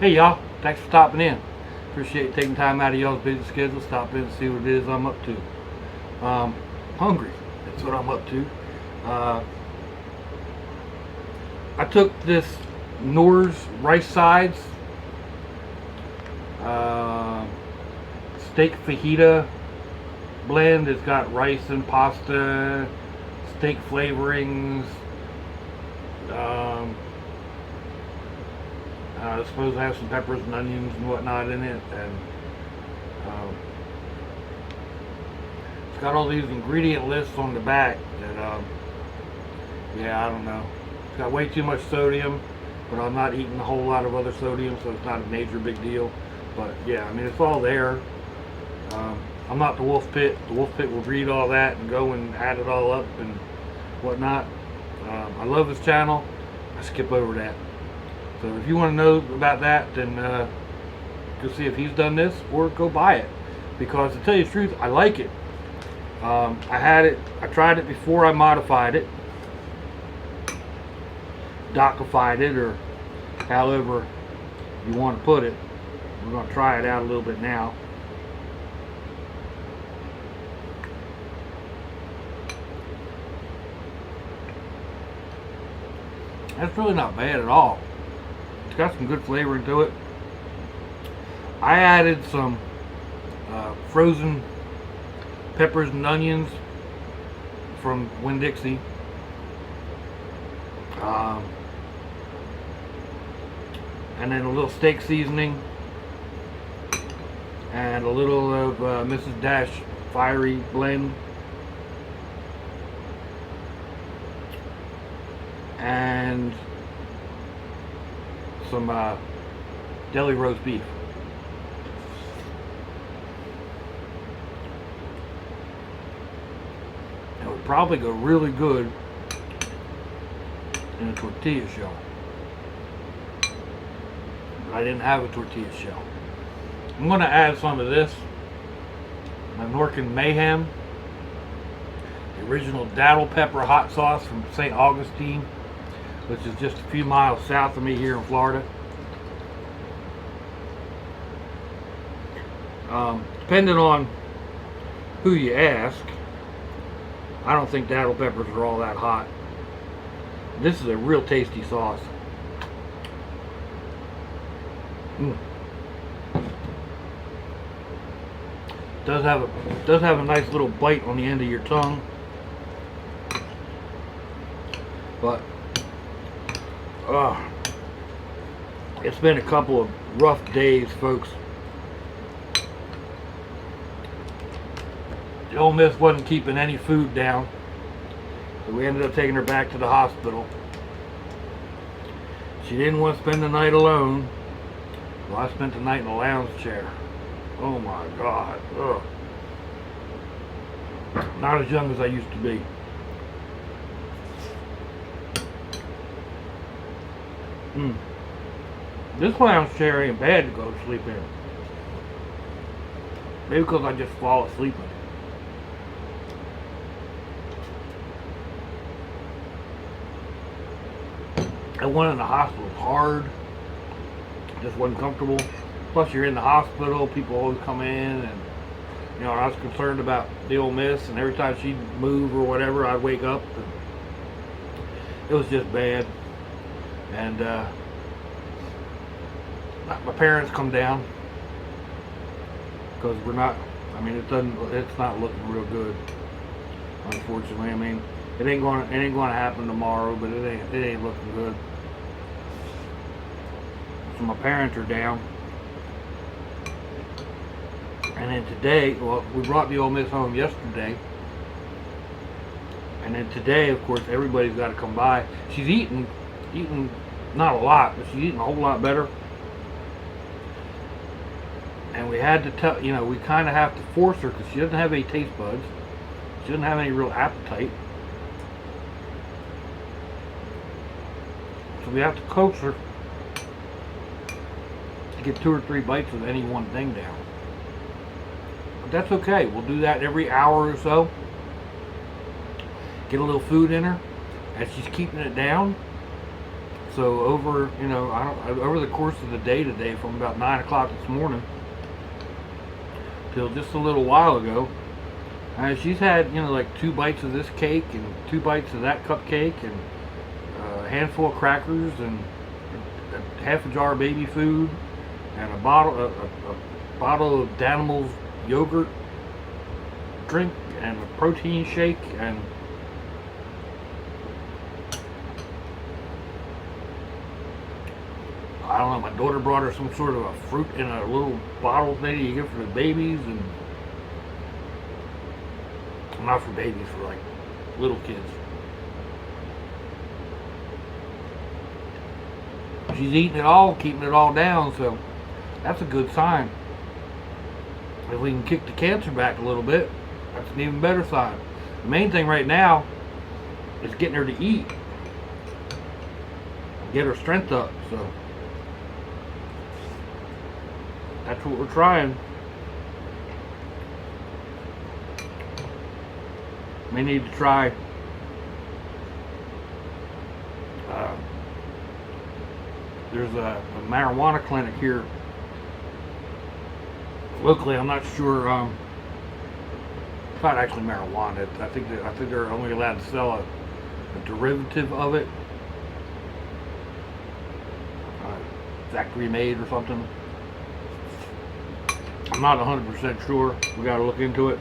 Hey y'all, thanks for stopping in. Appreciate taking time out of y'all's busy schedule, stop in and see what it is I'm up to. Hungry, that's what I'm up to. I took this Knorrs Rice sides, steak fajita blend. It's got rice and pasta, steak flavorings. I suppose I have some peppers and onions and whatnot in it, and it's got all these ingredient lists on the back that, yeah, I don't know. It's got way too much sodium, but I'm not eating a whole lot of other sodium, so it's not a major big deal. But yeah, I mean, it's all there. I'm not the wolf pit. The wolf pit will read all that and go and add it all up and whatnot. I love this channel. I skip over that. So if you want to know about that, then go see if he's done this or go buy it. Because to tell you the truth, I like it. I tried it before I modified it, docified it, or however you want to put it. We're going to try it out a little bit now. That's really not bad at all. It's got some good flavoring to it. I added some frozen peppers and onions from Winn-Dixie. And then a little steak seasoning and a little of Mrs. Dash fiery blend, and some deli roast beef. It would probably go really good in a tortilla shell. But I didn't have a tortilla shell. I'm going to add some of this, my Norkin Mayhem, the original Daddle Pepper hot sauce from St. Augustine, which is just a few miles south of me here in Florida. Depending on who you ask, I don't think daddle peppers are all that hot. This is a real tasty sauce. Does have a nice little bite on the end of your tongue, but it's been a couple of rough days, folks. The old miss wasn't keeping any food down, so we ended up taking her back to the hospital. She didn't want to spend the night alone, so I spent the night in a lounge chair. Oh my God. Ugh. Not as young as I used to be. This lounge chair ain't bad to go to sleep in. Maybe because I just fall asleep in it. That one in the hospital was hard. Just wasn't comfortable. Plus you're in the hospital, people always come in, and you know, I was concerned about the old miss, and every time she'd move or whatever, I'd wake up and it was just bad. And my parents come down because we're not, I mean, it's not looking real good, unfortunately. I mean, it ain't going to happen tomorrow, but it ain't looking good. So my parents are down. And then today, well, we brought the old miss home yesterday. And then today, of course, everybody's got to come by. She's eating not a lot, but she's eating a whole lot better. And we had to tell, you know, we kind of have to force her because she doesn't have any taste buds. She doesn't have any real appetite. So we have to coax her to get 2 or 3 bites of any one thing down. But that's okay. We'll do that every hour or so. Get a little food in her. As she's keeping it down, So over, you know, over the course of the day today, from about 9 o'clock this morning till just a little while ago, she's had, you know, like 2 bites of this cake and 2 bites of that cupcake and a handful of crackers and a half a jar of baby food and a bottle of Danimals yogurt drink and a protein shake, and I don't know, my daughter brought her some sort of a fruit in a little bottle thing you get for the babies, and not for babies, for like little kids. She's eating it all, keeping it all down, so that's a good sign. If we can kick the cancer back a little bit, that's an even better sign. The main thing right now is getting her to eat, get her strength up, so that's what we're trying. May need to try there's a marijuana clinic here locally. I'm not sure. It's not actually marijuana. I think they're only allowed to sell a derivative of it, factory made or something. I'm not 100% sure. We got to look into it.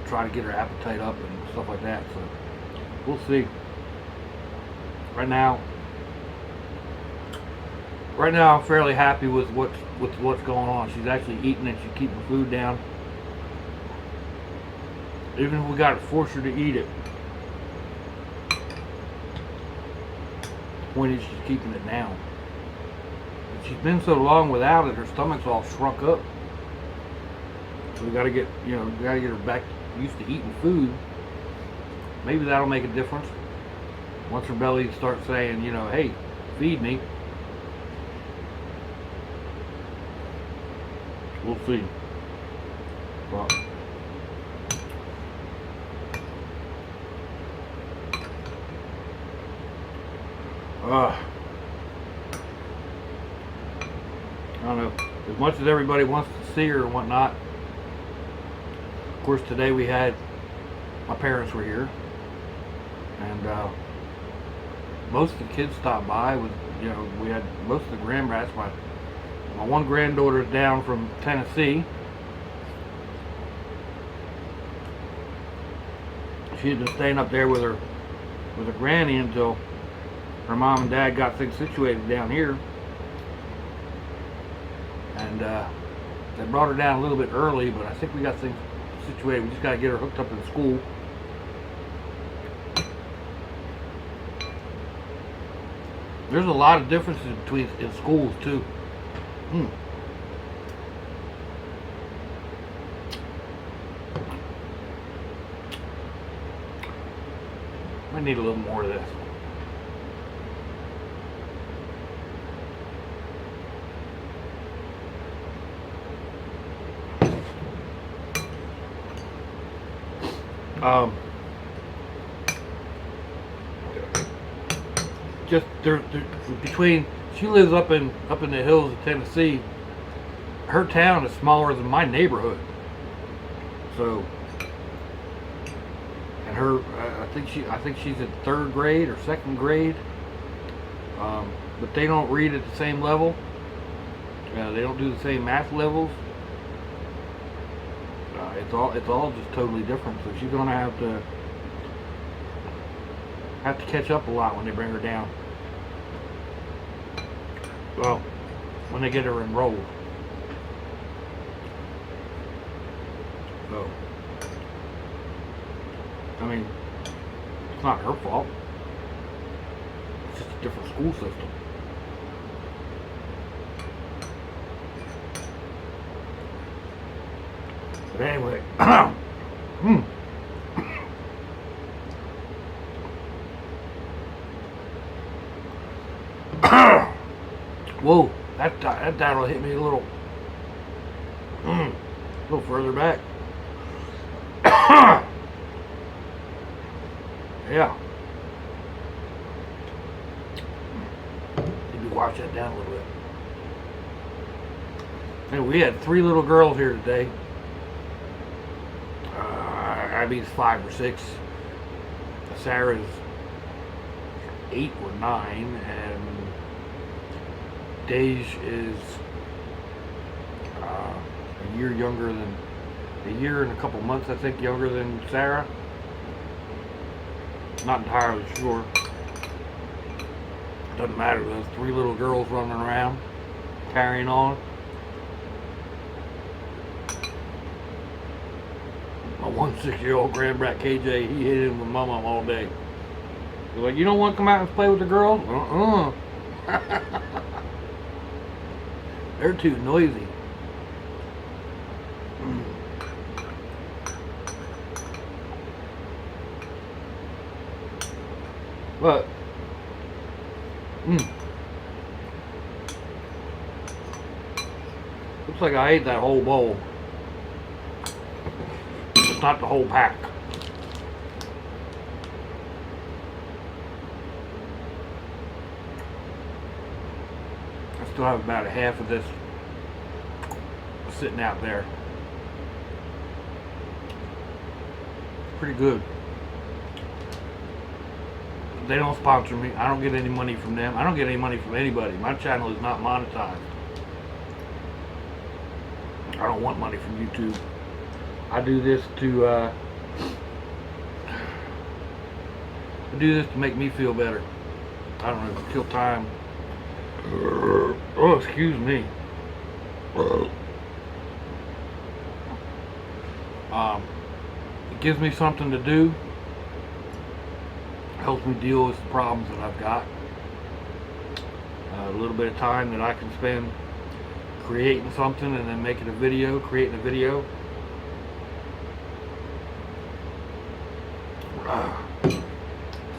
Try to get her appetite up and stuff like that. So we'll see. Right now, I'm fairly happy with what's going on. She's actually eating and she's keeping food down. Even if we got to force her to eat it, the point is she's keeping it down. She's been so long without it, her stomach's all shrunk up. So we got to get her back used to eating food. Maybe that'll make a difference. Once her belly starts saying, you know, hey, feed me. We'll see. Well, I don't know. As much as everybody wants to see her and whatnot. Of course, today we had, my parents were here, and most of the kids stopped by. With, you know, we had most of the grandbrats. My one granddaughter's down from Tennessee. She had been staying up there with her granny until her mom and dad got things situated down here, and they brought her down a little bit early. But I think we got things situated. We just got to get her hooked up in school. There's a lot of differences in schools too. I need a little more of this. Just there between, she lives up in the hills of Tennessee. Her town is smaller than my neighborhood. So, and her, I think she's in 3rd grade or 2nd grade. But they don't read at the same level. They don't do the same math levels. It's all just totally different. So she's gonna have to catch up a lot when they bring her down. Well, when they get her enrolled. So, I mean, it's not her fault. It's just a different school system. But anyway, whoa, that dow'll hit me a little further back. Yeah. Wash that down a little bit. And we had 3 little girls here today. Abby's 5 or 6. Sarah's 8 or 9, and Dej is a year younger than, a year and a couple months, I think, younger than Sarah. Not entirely sure. Doesn't matter. Those 3 little girls running around, carrying on. My 1 6-year-old grandbrat KJ, he hit him with Mama all day. He's like, you don't want to come out and play with the girls? They're too noisy. But looks like I ate that whole bowl. It's not the whole pack. I still have about a half of this sitting out there. Pretty good. They don't sponsor me. I don't get any money from them. I don't get any money from anybody. My channel is not monetized. I don't want money from YouTube. I do this to make me feel better. I don't know, kill time. Oh, excuse me. It gives me something to do. Helps me deal with the problems that I've got. A little bit of time that I can spend creating something and then making a video, creating a video.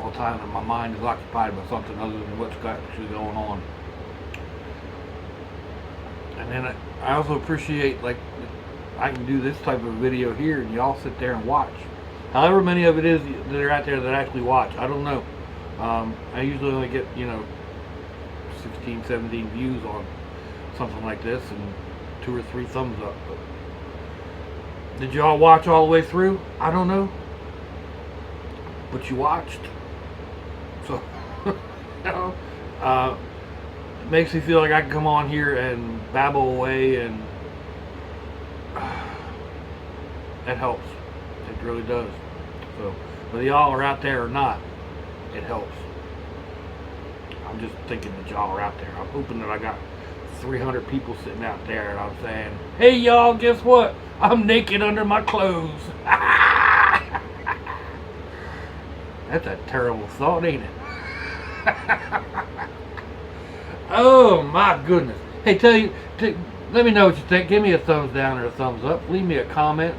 All the time that my mind is occupied by something other than what's actually going on. And then I also appreciate, like, I can do this type of video here and y'all sit there and watch. However many of it is that are out there that actually watch, I don't know. I usually only get, 16, 17 views on something like this and 2 or 3 thumbs up. But did y'all watch all the way through? I don't know. But you watched. So, it makes me feel like I can come on here and babble away, and that helps. It really does. So, whether y'all are out there or not, it helps. I'm just thinking that y'all are out there. I'm hoping that I got 300 people sitting out there and I'm saying, hey y'all, guess what? I'm naked under my clothes. That's a terrible thought, ain't it? Oh my goodness. Hey, let me know what you think. Give me a thumbs down or a thumbs up. Leave me a comment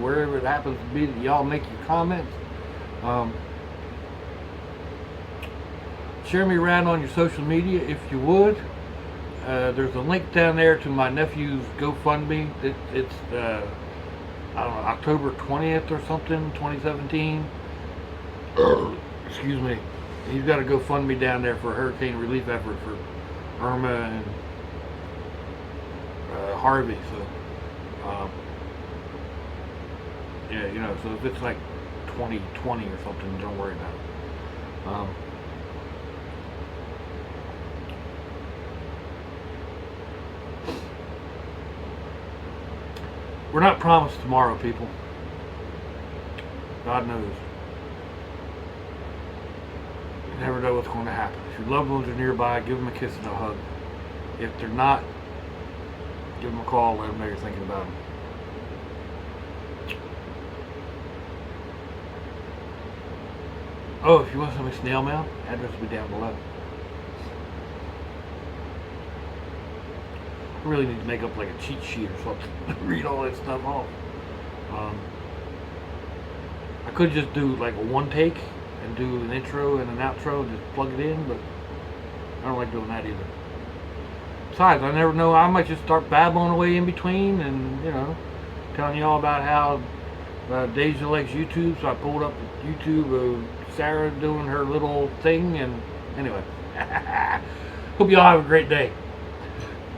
wherever it happens to be that y'all make your comments. Share me around on your social media if you would. There's a link down there to my nephew's GoFundMe. It's I don't know, October 20th or something, 2017. Excuse me. He's got a GoFundMe down there for a hurricane relief effort for Irma and Harvey. So, yeah, so if it's like 2020 or something, don't worry about it. We're not promised tomorrow, people. God knows. You never know what's going to happen. If your loved ones are nearby, give them a kiss and a hug. If they're not, give them a call, let them know you're thinking about them. Oh, if you want some snail mail, address will be down below. I really need to make up like a cheat sheet or something to read all that stuff off. I could just do like a one take and do an intro and an outro and just plug it in, but I don't like doing that either. Besides, I never know, I might just start babbling away in between and, telling y'all about how Deja likes YouTube, so I pulled up YouTube of Sarah doing her little thing, and anyway. Hope y'all have a great day.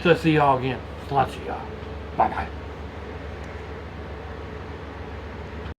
Till I see y'all again. Lots of y'all. Bye-bye.